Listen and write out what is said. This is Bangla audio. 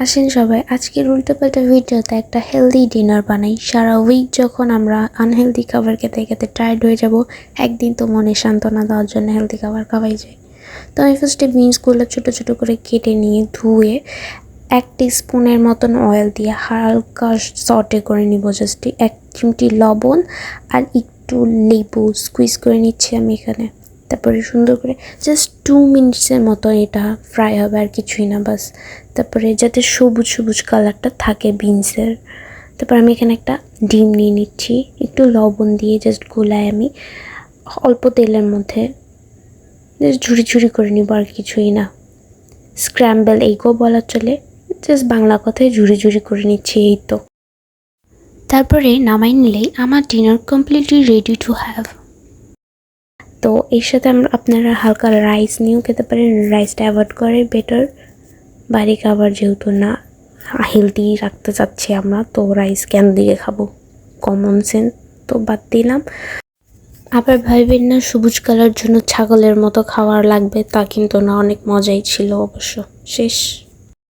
আসেন সবাই আজকের উল্টোপাল্টা ভিডিওতে একটা হেলদি ডিনার বানাই। সারা উইক যখন আমরা আনহেলদি খাবার খেতে খেতে টায়ার্ড হয়ে যাব, একদিন তো মনে সান্ত্বনা দেওয়ার জন্য হেলদি খাবার খাওয়াই যায়। তো আমি ফার্স্টে বিনসগুলো ছোটো ছোটো করে কেটে নিয়ে ধুয়ে 1 টিস্পুনের মতন অয়েল দিয়ে হালকা সটে করে নিব। জাস্ট 1 চিমটি লবণ আর একটু লেবু স্কুইজ করে নিচ্ছি আমি এখানে। তারপরে সুন্দর করে জাস্ট 2 মিনিটসের মতো এটা ফ্রাই হবে, আর কিছুই না, বাস। তারপরে যাতে সবুজ সবুজ কালারটা থাকে বিনসের। তারপর আমি এখানে একটা ডিম নিয়ে নিচ্ছি, একটু লবণ দিয়ে জাস্ট গোলায় আমি অল্প তেলের মধ্যে জাস্ট ঝুড়ি ঝুড়ি করে নিব, আর কিছুই না। স্ক্র্যাম্বল এগও বলা চলে, জাস্ট বাংলা কথায় ঝুড়ি ঝুড়ি করে নিচ্ছি, এই তো। তারপরে নামাই নিলেই আমার dinner completely ready to have. তো এর সাথে আপনারা হালকা রাইস নিয়েও খেতে পারেন, রাইসটা অ্যাভয়েড করে বেটার। বাড়ি খাবার যেহেতু না হেলদি রাখতে চাচ্ছি আমরা, তো রাইস কেন দিয়ে খাবো, কমন সেন্স তো বাদ দিলাম। আবার ভাইবেন না সবুজ কালার জন্য ছাগলের মতো খাবার লাগবে, তা কিন্তু না, অনেক মজাই ছিল অবশ্য। শেষ।